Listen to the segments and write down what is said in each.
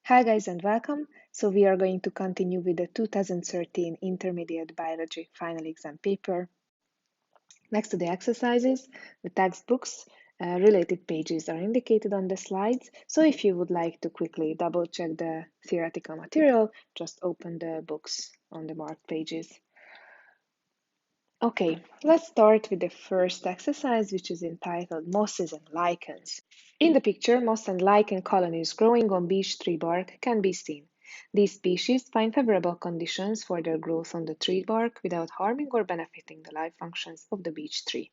Hi guys and welcome. So we are going to continue with the 2013 Intermediate Biology final exam paper. Next to the exercises, the textbooks related pages are indicated on the slides. So if you would like to quickly double check the theoretical material, just open the books on the marked pages. Okay, let's start with the first exercise, which is entitled Mosses and Lichens. In the picture, moss and lichen colonies growing on beech tree bark can be seen. These species find favorable conditions for their growth on the tree bark without harming or benefiting the life functions of the beech tree.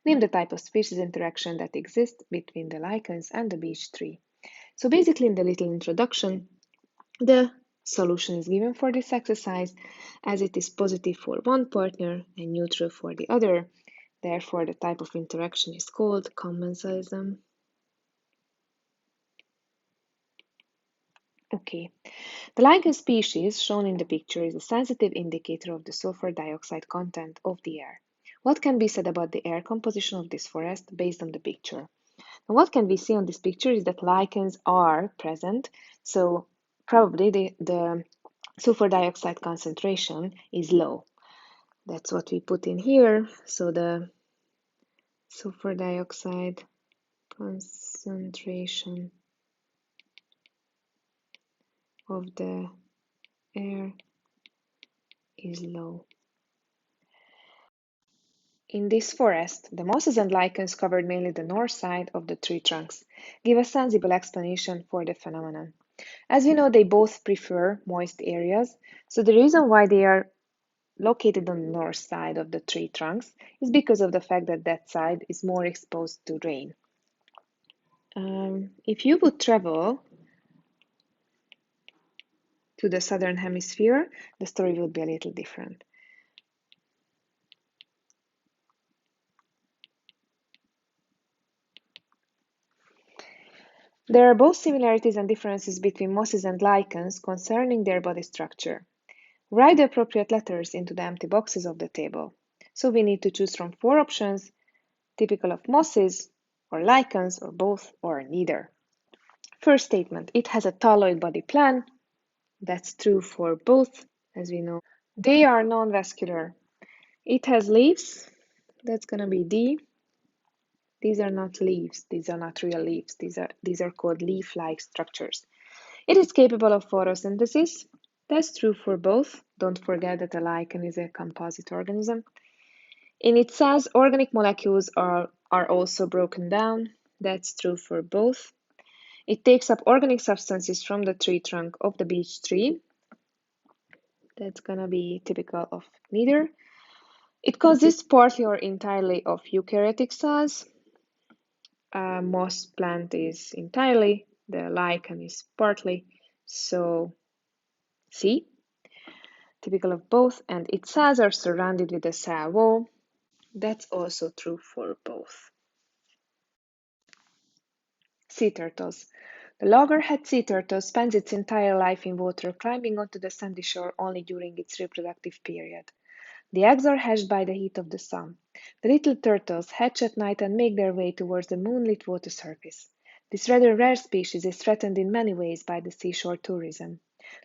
Name the type of species interaction that exists between the lichens and the beech tree. So basically, in the little introduction, the solution is given for this exercise as it is positive for one partner and neutral for the other. Therefore, the type of interaction is called commensalism. Okay, the lichen species shown in the picture is a sensitive indicator of the sulfur dioxide content of the air. What can be said about the air composition of this forest based on the picture? And what can we see on this picture is that lichens are present, so probably the sulfur dioxide concentration is low. That's what we put in here. So the sulfur dioxide concentration of the air is low. In this forest, the mosses and lichens covered mainly the north side of the tree trunks, give a sensible explanation for the phenomenon. As we know, they both prefer moist areas, so the reason why they are located on the north side of the tree trunks is because of the fact that that side is more exposed to rain. If you would travel to the southern hemisphere, the story would be a little different. There are both similarities and differences between mosses and lichens concerning their body structure. Write the appropriate letters into the empty boxes of the table. So we need to choose from 4 options, typical of mosses, or lichens, or both, or neither. First statement, it has a thalloid body plan. That's true for both, as we know. They are non-vascular. It has leaves. That's going to be D. These are not leaves. These are not real leaves. These are called leaf-like structures. It is capable of photosynthesis. That's true for both. Don't forget that a lichen is a composite organism. In its cells, organic molecules are also broken down. That's true for both. It takes up organic substances from the tree trunk of the beech tree. That's going to be typical of neither. It consists partly or entirely of eukaryotic cells. Moss plant is entirely, the lichen is partly, so C, typical of both, and its cells are surrounded with a cell wall. That's also true for both. Sea turtles. The loggerhead sea turtle spends its entire life in water, climbing onto the sandy shore only during its reproductive period. The eggs are hatched by the heat of the sun. The little turtles hatch at night and make their way towards the moonlit water surface. This rather rare species is threatened in many ways by the seashore tourism.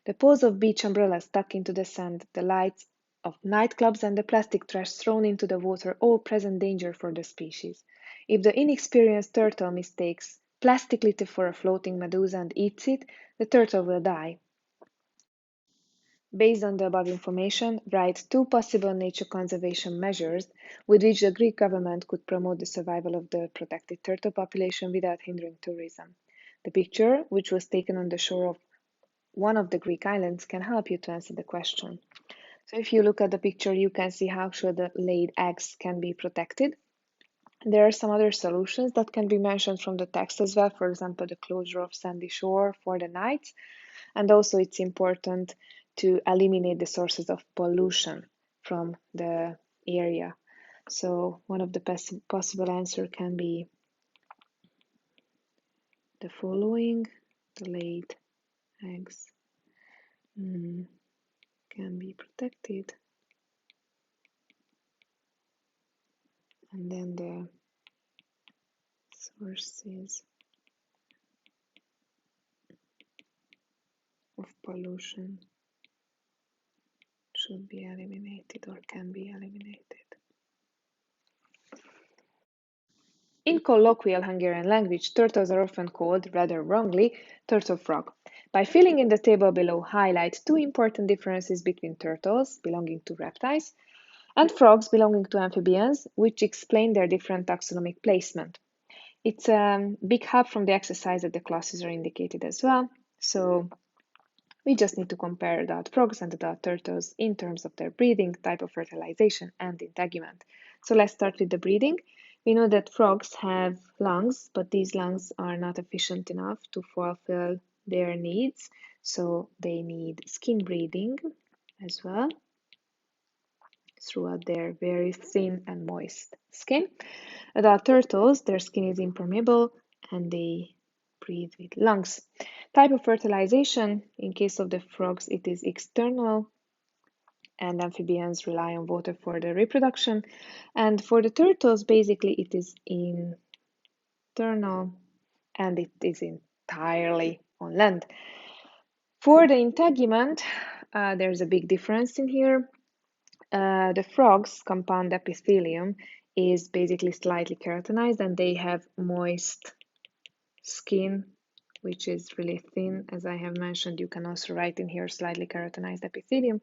The poles of beach umbrellas stuck into the sand, the lights of nightclubs, and the plastic trash thrown into the water all present danger for the species. If the inexperienced turtle mistakes plastic litter for a floating medusa and eats it, the turtle will die. Based on the above information, write 2 possible nature conservation measures with which the Greek government could promote the survival of the protected turtle population without hindering tourism. The picture, which was taken on the shore of one of the Greek islands, can help you to answer the question. So if you look at the picture, you can see how sure the laid eggs can be protected. There are some other solutions that can be mentioned from the text as well, for example, the closure of sandy shore for the nights. And also it's important to eliminate the sources of pollution from the area. So one of the possible answer can be the following. The laid eggs can be protected. And then the sources of pollution should be eliminated or can be eliminated. In colloquial Hungarian language, turtles are often called, rather wrongly, turtle frog. By filling in the table below, highlight two important differences between turtles, belonging to reptiles, and frogs, belonging to amphibians, which explain their different taxonomic placement. It's a big help from the exercise that the classes are indicated as well. So we just need to compare adult frogs and adult turtles in terms of their breeding, type of fertilization, and integument. So let's start with the breeding. We know that frogs have lungs, but these lungs are not efficient enough to fulfill their needs. So they need skin breathing as well throughout their very thin and moist skin. Adult turtles, their skin is impermeable and they breathe with lungs. Type of fertilization, in case of the frogs, it is external, and amphibians rely on water for their reproduction. And for the turtles, basically, it is internal and it is entirely on land. For the integument, there's a big difference in here. The frog's compound epithelium is basically slightly keratinized and they have moist skin, which is really thin. As I have mentioned, you can also write in here slightly keratinized epithelium.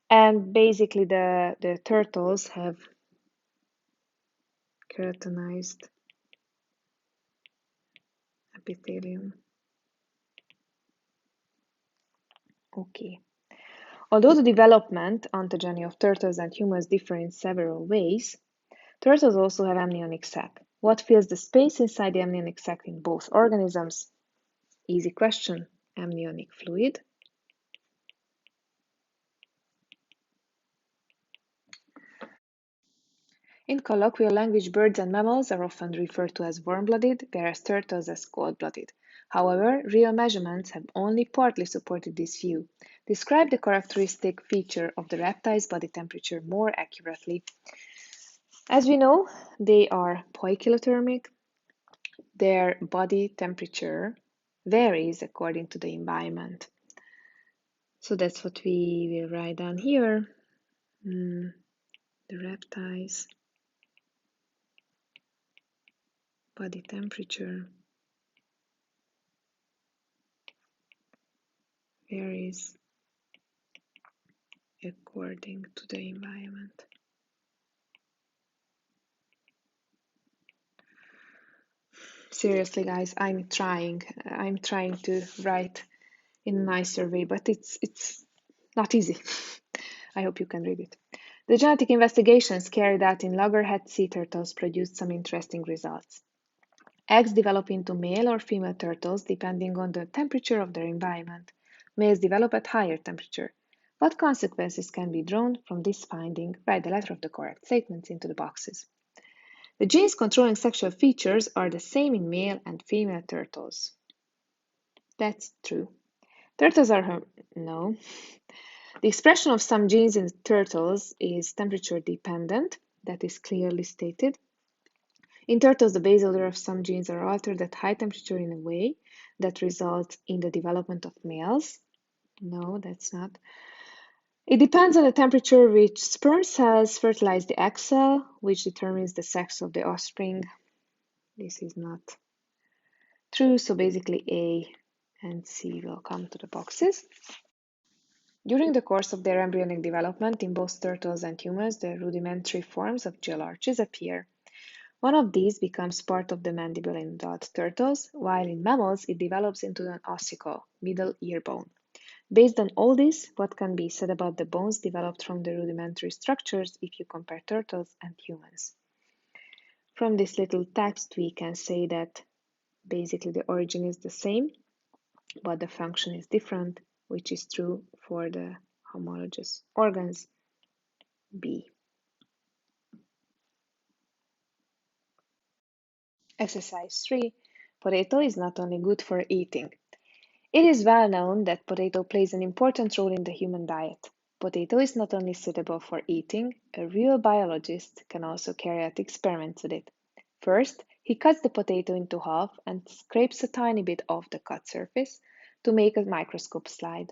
And basically the turtles have keratinized epithelium. Okay. Although the development ontogeny of turtles and humans differ in several ways, turtles also have amniotic sac. What fills the space inside the amniotic sac in both organisms? Easy question. Amniotic fluid. In colloquial language, birds and mammals are often referred to as warm-blooded, whereas turtles as cold-blooded. However, real measurements have only partly supported this view. Describe the characteristic feature of the reptile's body temperature more accurately. As we know, they are poikilothermic. Their body temperature varies according to the environment. So that's what we will write down here. The reptiles' body temperature varies according to the environment. Seriously, guys, I'm trying to write in a nicer way, but it's not easy. I hope you can read it. The genetic investigations carried out in loggerhead sea turtles produced some interesting results. Eggs develop into male or female turtles depending on the temperature of their environment. Males develop at higher temperature. What consequences can be drawn from this finding? Write the letter of the correct statements into the boxes. The genes controlling sexual features are the same in male and female turtles. That's true. Turtles are no. The expression of some genes in turtles is temperature dependent. That is clearly stated. In turtles, the base order of some genes are altered at high temperature in a way that results in the development of males. No, that's not. It depends on the temperature which sperm cells fertilize the egg cell, which determines the sex of the offspring. This is not true, so basically A and C will come to the boxes. During the course of their embryonic development in both turtles and humans, the rudimentary forms of jaw arches appear. One of these becomes part of the mandible in adult turtles, while in mammals it develops into an ossicle, middle ear bone. Based on all this, what can be said about the bones developed from the rudimentary structures if you compare turtles and humans? From this little text, we can say that basically the origin is the same, but the function is different, which is true for the homologous organs B. Exercise 3. Potato is not only good for eating. It is well known that potato plays an important role in the human diet. Potato is not only suitable for eating, a real biologist can also carry out experiments with it. First, he cuts the potato into half and scrapes a tiny bit off the cut surface, to make a microscope slide.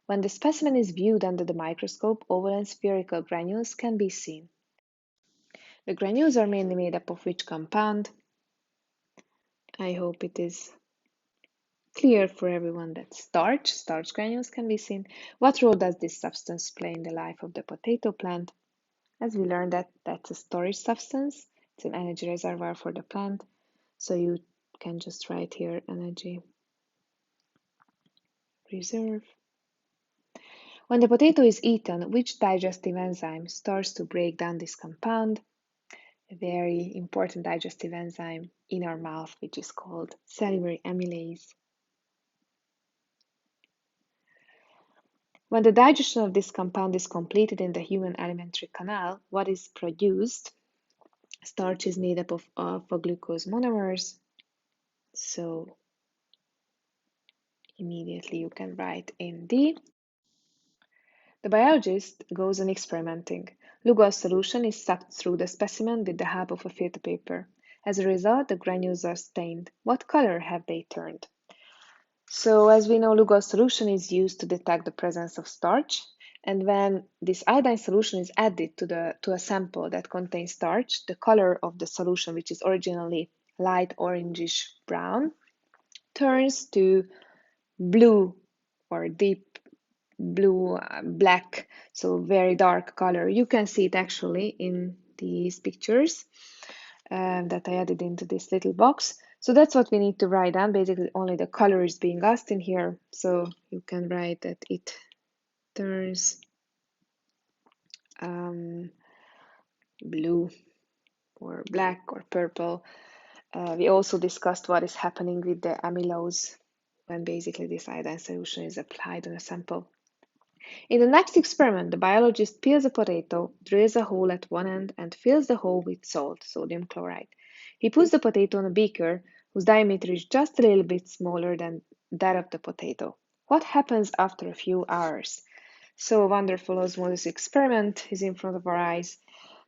When the specimen is viewed under the microscope, oval and spherical granules can be seen. The granules are mainly made up of which compound? I hope it is clear for everyone that starch granules can be seen. What role does this substance play in the life of the potato plant? As we learned that that's a storage substance. It's an energy reservoir for the plant. So you can just write here energy reserve. When the potato is eaten, which digestive enzyme starts to break down this compound? A very important digestive enzyme in our mouth, which is called salivary amylase. When the digestion of this compound is completed in the human alimentary canal, what is produced? Starch is made up of alpha-glucose monomers. So immediately you can write in D. The biologist goes on experimenting. Lugol solution is sucked through the specimen with the help of a filter paper. As a result, the granules are stained. What color have they turned? So as we know, Lugol solution is used to detect the presence of starch. And when this iodine solution is added to a sample that contains starch, the color of the solution, which is originally light orangish brown, turns to blue or deep blue, black, so very dark color. You can see it actually in these pictures that I added into this little box. So that's what we need to write down. Basically, only the color is being asked in here. So you can write that it turns blue or black or purple. We also discussed what is happening with the amylose when basically this iodine solution is applied on a sample. In the next experiment, the biologist peels a potato, drills a hole at one end, and fills the hole with salt, sodium chloride. He puts the potato in a beaker whose diameter is just a little bit smaller than that of the potato. What happens after a few hours? So a wonderful osmosis experiment is in front of our eyes.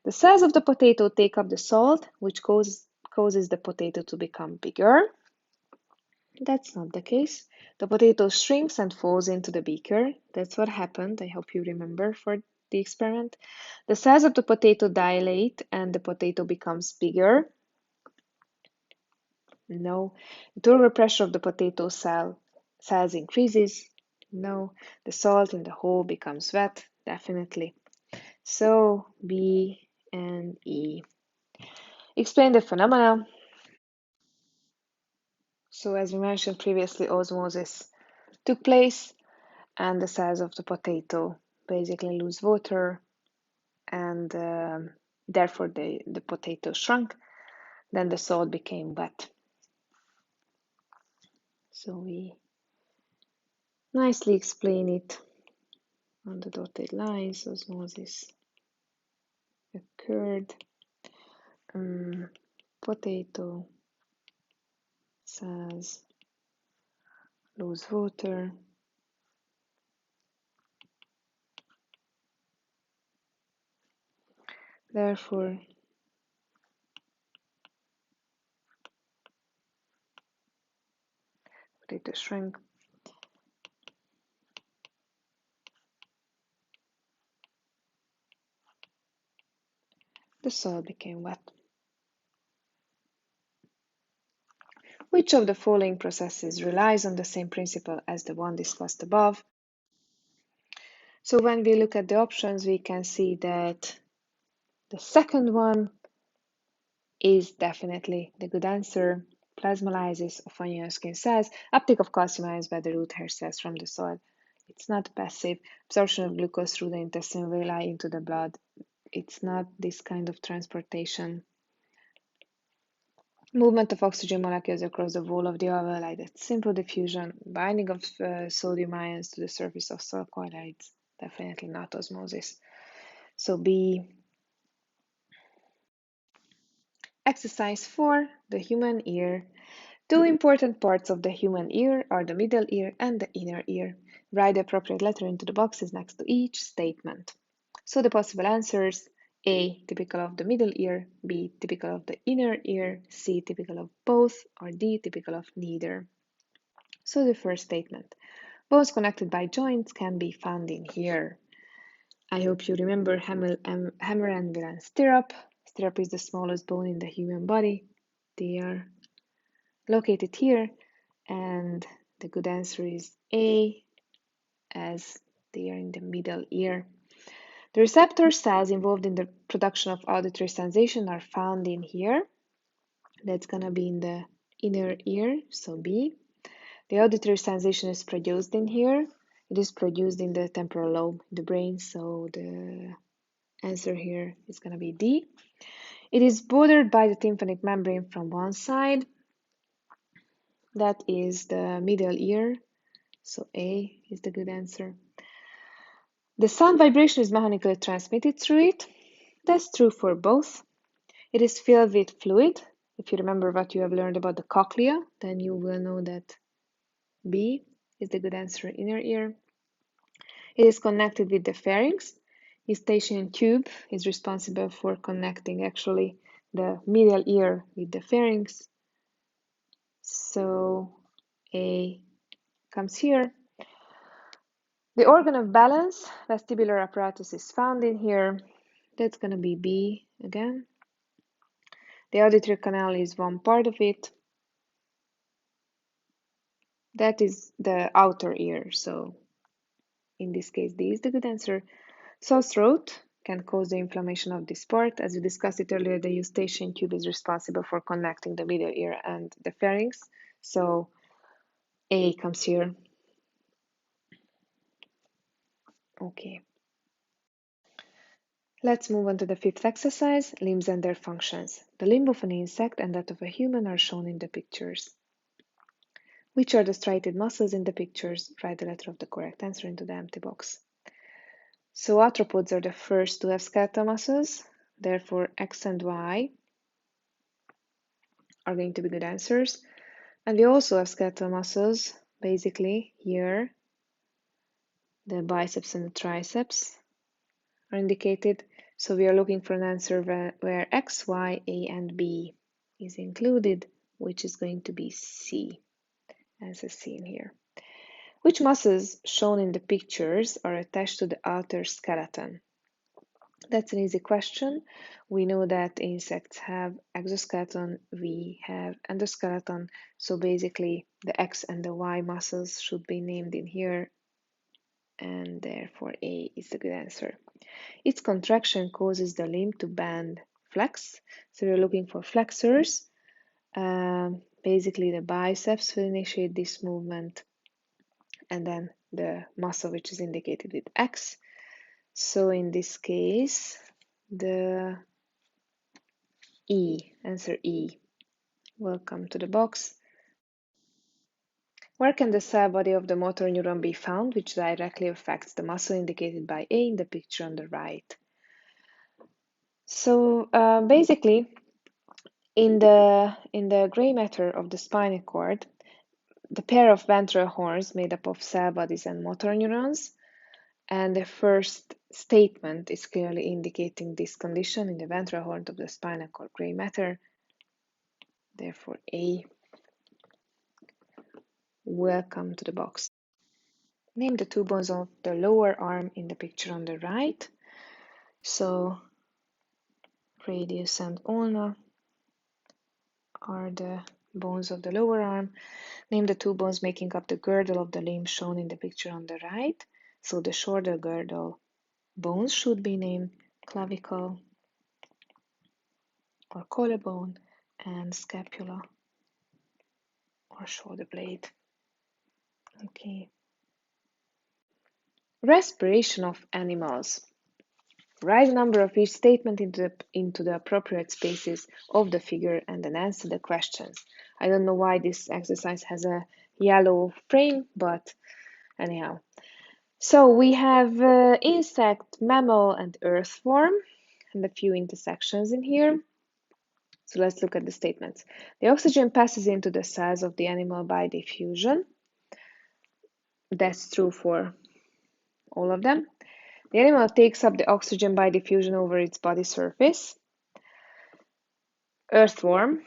The cells of the potato take up the salt, which causes the potato to become bigger. That's not the case. The potato shrinks and falls into the beaker. That's what happened. I hope you remember for the experiment. The cells of the potato dilate and the potato becomes bigger. No. The turgor pressure of the potato cells increases. No. The salt in the hole becomes wet. Definitely. So B and E. Explain the phenomena. So as we mentioned previously, osmosis took place and the cells of the potato basically lose water and therefore the potato shrunk. Then the salt became wet. So we nicely explain it on the dotted lines. Osmosis occurred. Potato cells lose water. Therefore, potato shrink. The soil became wet. Which of the following processes relies on the same principle as the one discussed above? So when we look at the options, we can see that the second one is definitely the good answer. Plasmolysis of onion skin cells, uptake of calcium ions by the root hair cells from the soil. It's not passive. Absorption of glucose through the intestinal villi into the blood. It's not this kind of transportation. Movement of oxygen molecules across the wall of the alveoli, that's simple diffusion. Binding of sodium ions to the surface of soil colloids, definitely not osmosis. So B. Exercise 4, the human ear. Two important parts of the human ear are the middle ear and the inner ear. Write the appropriate letter into the boxes next to each statement. So the possible answers: A, typical of the middle ear, B, typical of the inner ear, C, typical of both, or D, typical of neither. So the first statement, bones connected by joints can be found in here. I hope you remember hammer, anvil, and stirrup. Stirrup is the smallest bone in the human body. They are located here, and the good answer is A, as they are in the middle ear. The receptor cells involved in the production of auditory sensation are found in here. That's gonna be in the inner ear, so B. The auditory sensation is produced in here. It is produced in the temporal lobe, the brain, so the answer here is gonna be D. It is bordered by the tympanic membrane from one side. That is the middle ear, so A is the good answer. The sound vibration is mechanically transmitted through it. That's true for both. It is filled with fluid. If you remember what you have learned about the cochlea, then you will know that B is the good answer, inner ear. It is connected with the pharynx. Eustachian tube is responsible for connecting actually the middle ear with the pharynx. So A comes here. The organ of balance, vestibular apparatus, is found in here. That's going to be B again. The auditory canal is one part of it. That is the outer ear, so in this case, D is the good answer. Sore throat can cause the inflammation of this part. As we discussed it earlier, the eustachian tube is responsible for connecting the middle ear and the pharynx, so A comes here. Okay. Let's move on to the fifth exercise, limbs and their functions. The limb of an insect and that of a human are shown in the pictures. Which are the striated muscles in the pictures? Write the letter of the correct answer into the empty box. So arthropods are the first to have skeletal muscles, therefore X and Y are going to be good answers. And we also have skeletal muscles, basically here, the biceps and the triceps are indicated. So we are looking for an answer where X, Y, A, and B is included, which is going to be C, as is seen here. Which muscles shown in the pictures are attached to the outer skeleton? That's an easy question. We know that insects have exoskeleton, we have endoskeleton, so basically the X and the Y muscles should be named in here, and therefore A is the good answer. Its contraction causes the limb to bend, flex, so we're looking for flexors. Basically the biceps will initiate this movement, and then the muscle which is indicated with X. So in this case, the E, answer E. Welcome to the box. Where can the cell body of the motor neuron be found, which directly affects the muscle indicated by A in the picture on the right? So basically, in the gray matter of the spinal cord, the pair of ventral horns made up of cell bodies and motor neurons, and the first statement is clearly indicating this condition in the ventral horn of the spinal cord gray matter. Therefore, A. Welcome to the box. Name the two bones of the lower arm in the picture on the right. So, radius and ulna are the bones of the lower arm. Name the two bones making up the girdle of the limb shown in the picture on the right. So the shoulder girdle bones should be named clavicle or collarbone and scapula or shoulder blade. Okay. Respiration of animals. Write the number of each statement into the appropriate spaces of the figure and then answer the questions. I don't know why this exercise has a yellow frame, but anyhow. So we have insect, mammal, and earthworm, and a few intersections in here. So let's look at the statements. The oxygen passes into the cells of the animal by diffusion. That's true for all of them. The animal takes up the oxygen by diffusion over its body surface. Earthworm,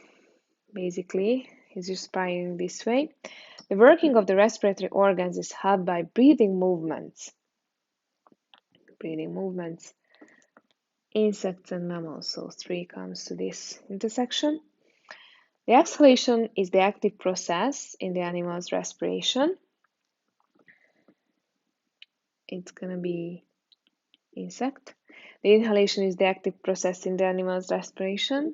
basically, He's just writing this way. The working of the respiratory organs is helped by breathing movements. Breathing movements. Insects and mammals. So 3 comes to this intersection. The exhalation is the active process in the animal's respiration. It's gonna be insect. The inhalation is the active process in the animal's respiration.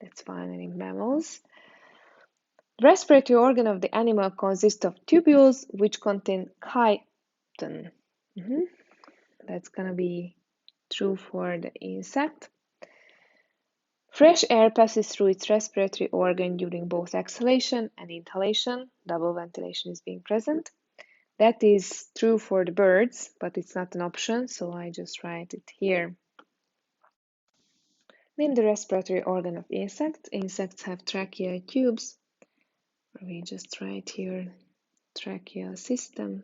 That's fine in mammals. The respiratory organ of the animal consists of tubules which contain chitin. That's gonna be true for the insect. Fresh air passes through its respiratory organ during both exhalation and inhalation. Double ventilation is being present. That is true for the birds, but it's not an option, so I just write it here. Name the respiratory organ of insects. Insects have tracheal tubes. We just write here tracheal system.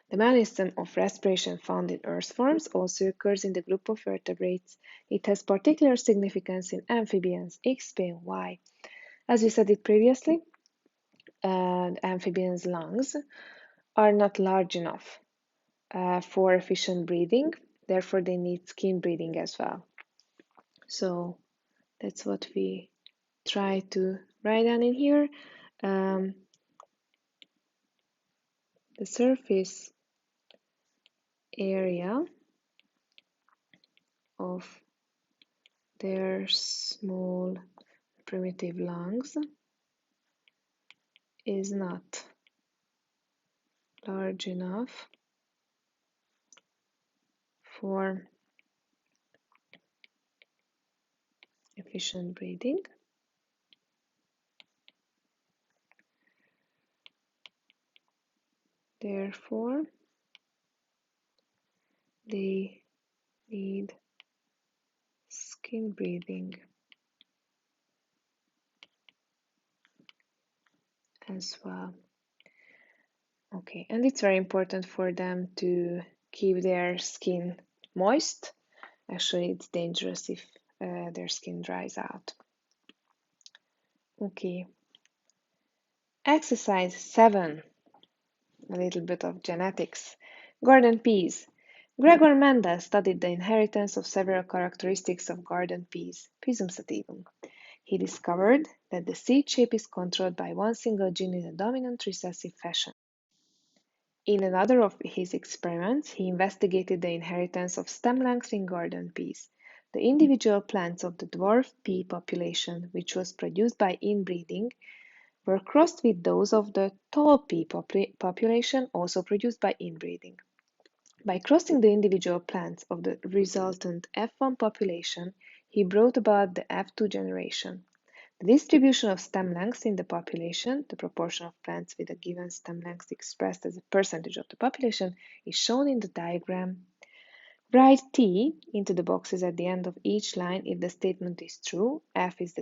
The mechanism of respiration found in earthworms also occurs in the group of vertebrates. It has particular significance in amphibians. Explain why. As we said it previously, amphibians' lungs are not large enough for efficient breathing. Therefore, they need skin breathing as well. So that's what we try to write down in here. The surface area of their small primitive lungs is not large enough for efficient breathing. Therefore, they need skin breathing as well. Okay, and it's very important for them to keep their skin moist. Actually, it's dangerous if their skin dries out. Okay. Exercise 7. A little bit of genetics. Garden peas. Gregor Mendel studied the inheritance of several characteristics of garden peas, Pisum sativum. He discovered that the seed shape is controlled by one single gene in a dominant recessive fashion. In another of his experiments, he investigated the inheritance of stem length in garden peas. The individual plants of the dwarf pea population, which was produced by inbreeding, were crossed with those of the tall pea population, also produced by inbreeding. By crossing the individual plants of the resultant F1 population, he brought about the F2 generation. The distribution of stem lengths in the population, the proportion of plants with a given stem length expressed as a percentage of the population, is shown in the diagram. Write T into the boxes at the end of each line if the statement is true, F if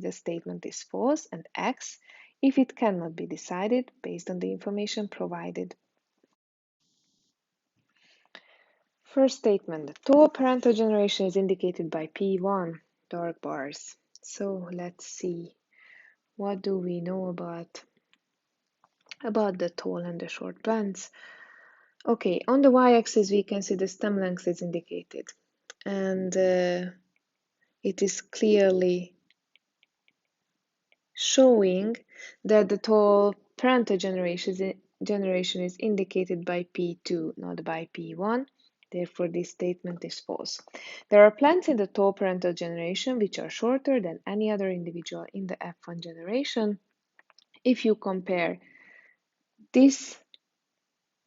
the statement is false, and X if it cannot be decided based on the information provided. First statement, the tall parental generation is indicated by P1, dark bars. So let's see, what do we know about the tall and the short plants? Okay, on the y-axis we can see the stem length is indicated, and it is clearly showing that the tall parental generation is indicated by P2, not by P1. Therefore, this statement is false. There are plants in the tall parental generation which are shorter than any other individual in the F1 generation. If you compare this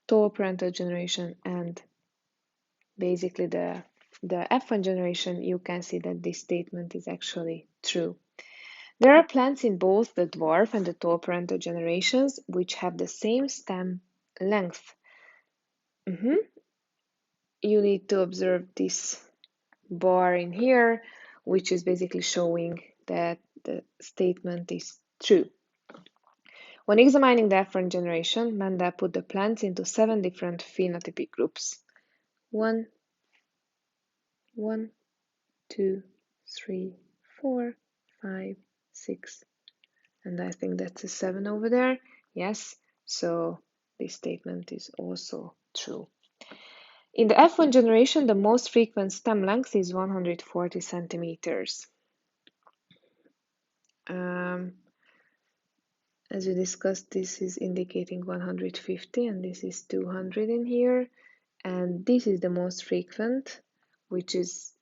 tall parental generation and basically the F1 generation, you can see that this statement is actually true. There are plants in both the dwarf and the tall parental generations which have the same stem length. You need to observe this bar in here, which is basically showing that the statement is true. When examining the F1 generation, Mendel put the plants into 7 different phenotypic groups. 1, 1, 2, 3, 4, 5, 6, and I think that's a 7 over there. Yes, so this statement is also true. In the F1 generation, the most frequent stem length is 140 centimeters. As we discussed, this is indicating 150 and this is 200 in here. And this is the most frequent, which is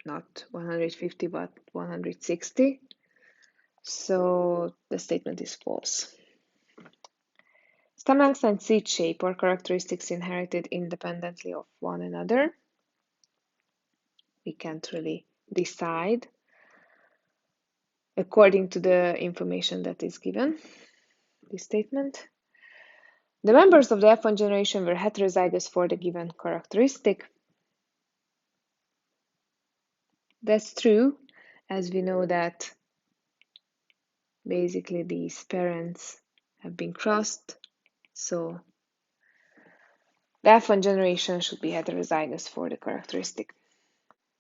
not 150 but 160. So the statement is false. Stem length and seed shape are characteristics inherited independently of one another. We can't really decide according to the information that is given, this statement. The members of the F1 generation were heterozygous for the given characteristic. That's true, as we know that basically these parents have been crossed, so the F1 generation should be heterozygous for the characteristic.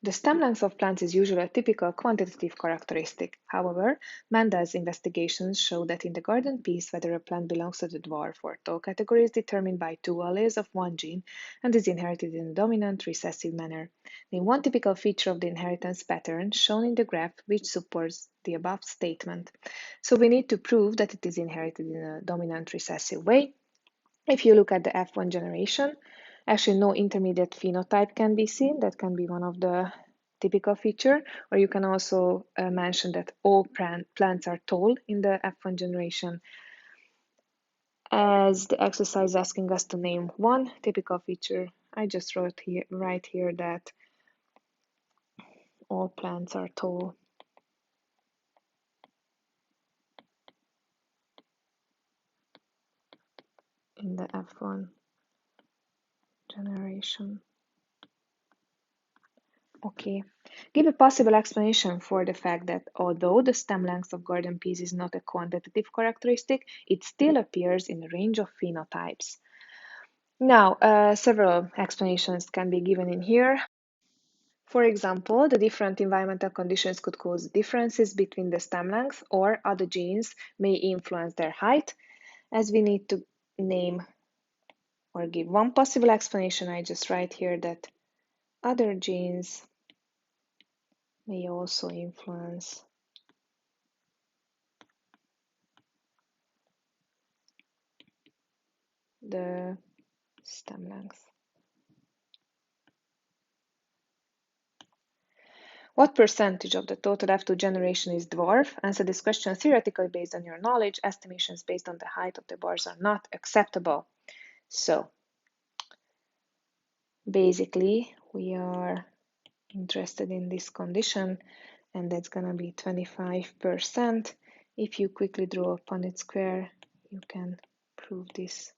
The stem length of plants is usually a typical quantitative characteristic. However, Mendel's investigations show that in the garden piece, whether a plant belongs to the dwarf or tall category is determined by 2 alleles of one gene and is inherited in a dominant recessive manner. Name one typical feature of the inheritance pattern shown in the graph which supports the above statement. So we need to prove that it is inherited in a dominant recessive way. If you look at the F1 generation, actually no intermediate phenotype can be seen. That can be one of the typical feature, or you can also mention that all plants are tall in the F1 generation, as the exercise is asking us to name one typical feature. I just wrote here, right here, that all plants are tall. In the F1 generation. Okay. Give a possible explanation for the fact that although the stem length of garden peas is not a quantitative characteristic, it still appears in a range of phenotypes. Now, several explanations can be given in here. For example, the different environmental conditions could cause differences between the stem length, or other genes may influence their height. As we need to name or give one possible explanation, I just write here that other genes may also influence the stem length. What percentage of the total F2 generation is dwarf? Answer this question theoretically based on your knowledge. Estimations based on the height of the bars are not acceptable. So, basically, we are interested in this condition, and that's going to be 25%. If you quickly draw a Punnett square, you can prove this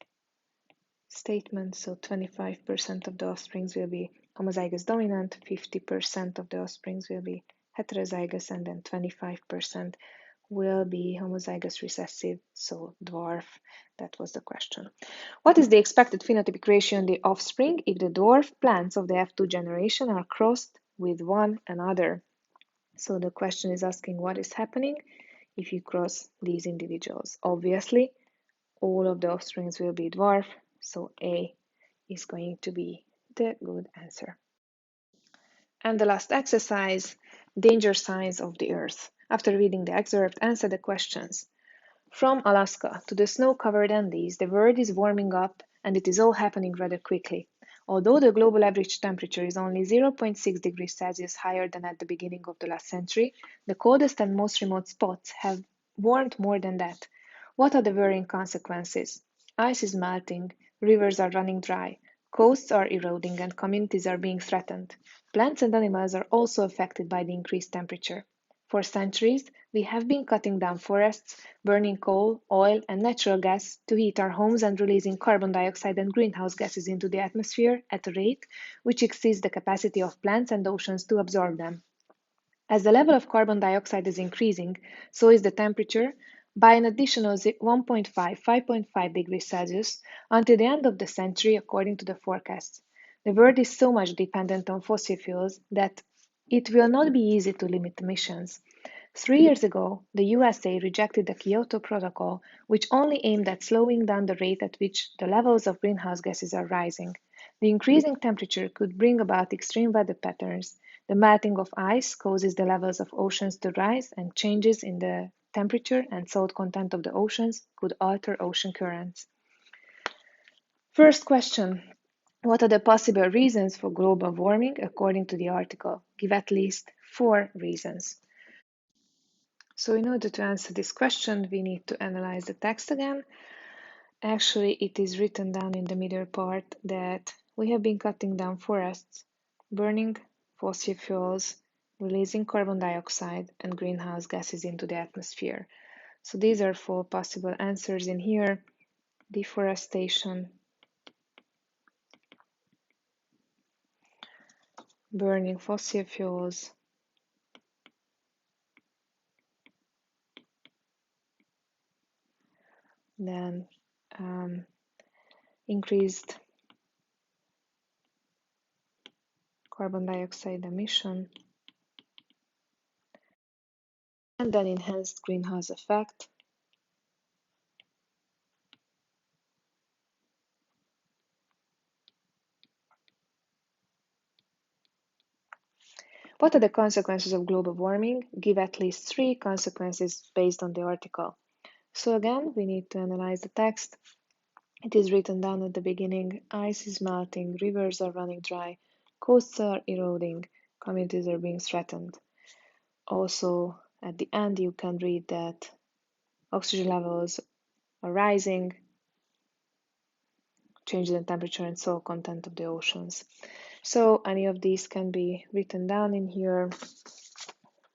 statement. So 25% of the offsprings will be homozygous dominant, 50% of the offsprings will be heterozygous, and then 25% will be homozygous recessive, so dwarf. That was the question. What is the expected phenotypic ratio in the offspring if the dwarf plants of the F2 generation are crossed with one another? So the question is asking what is happening if you cross these individuals. Obviously, all of the offsprings will be dwarf, so A is going to be the good answer. And the last exercise, danger signs of the Earth. After reading the excerpt, answer the questions. From Alaska to the snow-covered Andes, the world is warming up, and it is all happening rather quickly. Although the global average temperature is only 0.6 degrees Celsius higher than at the beginning of the last century, the coldest and most remote spots have warmed more than that. What are the worrying consequences? Ice is melting, rivers are running dry, coasts are eroding, and communities are being threatened. Plants and animals are also affected by the increased temperature. For centuries, we have been cutting down forests, burning coal, oil, and natural gas to heat our homes and releasing carbon dioxide and greenhouse gases into the atmosphere at a rate which exceeds the capacity of plants and oceans to absorb them. As the level of carbon dioxide is increasing, so is the temperature by an additional 1.5 5.5 degrees Celsius until the end of the century, according to the forecasts. The world is so much dependent on fossil fuels that it will not be easy to limit emissions. 3 years ago, the USA rejected the Kyoto Protocol, which only aimed at slowing down the rate at which the levels of greenhouse gases are rising. The increasing temperature could bring about extreme weather patterns. The melting of ice causes the levels of oceans to rise, and changes in the temperature and salt content of the oceans could alter ocean currents. First question: what are the possible reasons for global warming according to the article? Give at least 4 reasons. So in order to answer this question, we need to analyze the text again. Actually, it is written down in the middle part that we have been cutting down forests, burning fossil fuels, releasing carbon dioxide and greenhouse gases into the atmosphere. So these are 4 possible answers in here: deforestation, burning fossil fuels, then increased carbon dioxide emission, and then enhanced greenhouse effect. What are the consequences of global warming? Give at least 3 consequences based on the article. So again, we need to analyze the text. It is written down at the beginning: ice is melting, rivers are running dry, coasts are eroding, communities are being threatened. Also, at the end, you can read that oxygen levels are rising, changes in temperature and salt content of the oceans. So any of these can be written down in here.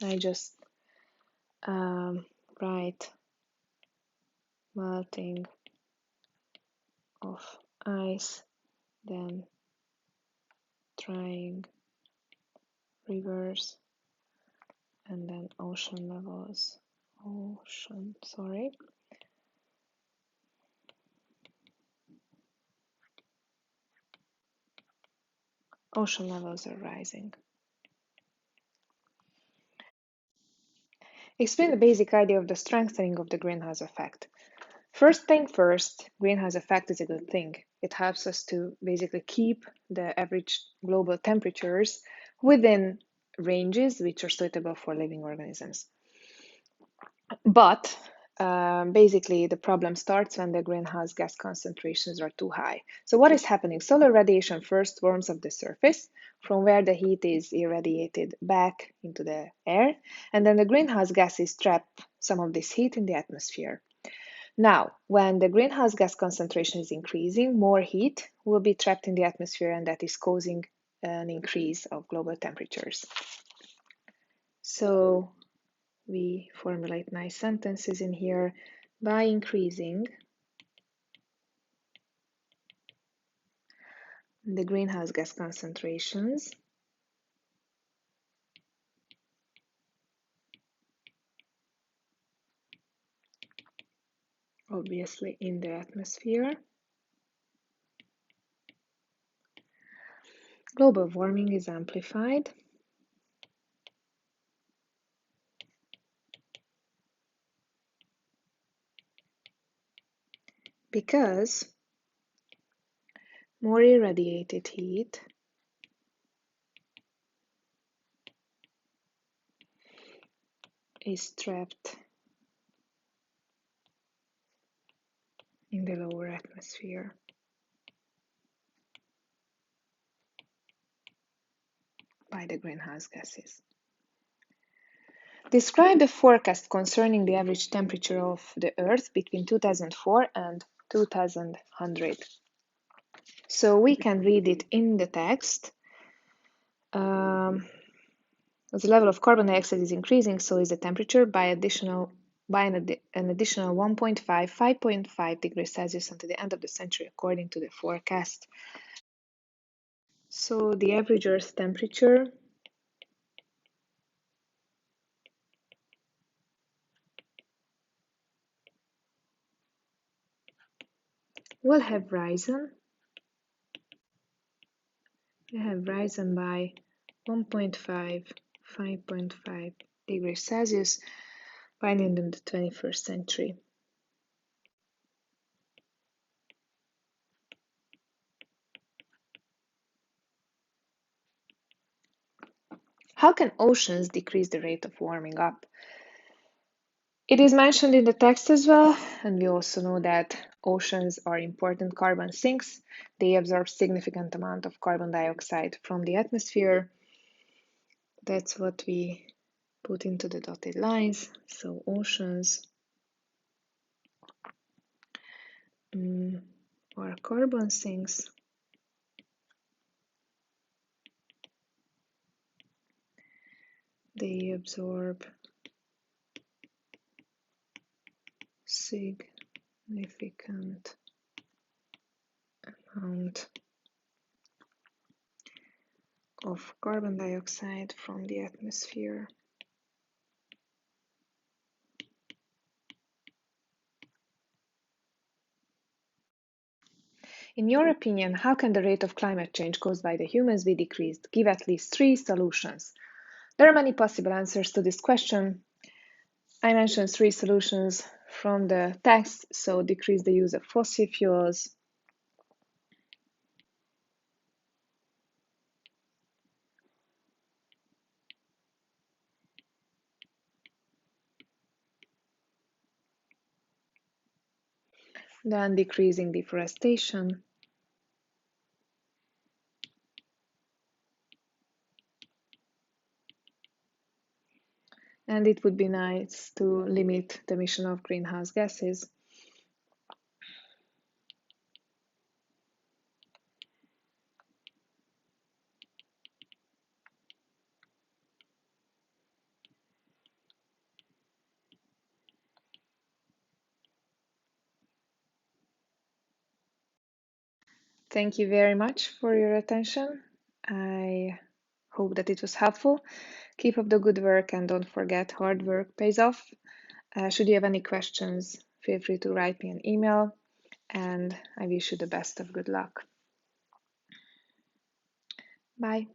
I just write melting of ice, then drying rivers, and then ocean levels. Ocean levels are rising. Explain the basic idea of the strengthening of the greenhouse effect. First thing first, greenhouse effect is a good thing. It helps us to basically keep the average global temperatures within ranges which are suitable for living organisms. But basically, the problem starts when the greenhouse gas concentrations are too high. So what is happening? Solar radiation first warms up the surface, from where the heat is irradiated back into the air, and then the greenhouse gases trap some of this heat in the atmosphere. Now, when the greenhouse gas concentration is increasing, more heat will be trapped in the atmosphere, and that is causing an increase of global temperatures. So we formulate nice sentences in here. By increasing the greenhouse gas concentrations, obviously in the atmosphere, global warming is amplified because more irradiated heat is trapped in the lower atmosphere. By the greenhouse gases. Describe the forecast concerning the average temperature of the Earth between 2004 and 2100. So we can read it in the text. As the level of carbon dioxide is increasing, so is the temperature by an additional 1.5, 5.5 degrees Celsius until the end of the century, according to the forecast. So the average Earth temperature will have risen have risen by 1.5, 5.5 degrees Celsius by the end of the 21st century. How can oceans decrease the rate of warming up? It is mentioned in the text as well, and we also know that oceans are important carbon sinks. They absorb significant amount of carbon dioxide from the atmosphere. That's what we put into the dotted lines. So oceans are carbon sinks. They absorb significant amount of carbon dioxide from the atmosphere. In your opinion, how can the rate of climate change caused by the humans be decreased? Give at least 3 solutions. There are many possible answers to this question. I mentioned 3 solutions from the text, so decrease the use of fossil fuels, then decreasing deforestation, and it would be nice to limit the emission of greenhouse gases. Thank you very much for your attention. I hope that it was helpful. Keep up the good work and don't forget hard work pays off. Should you have any questions, feel free to write me an email, and I wish you the best of good luck. Bye.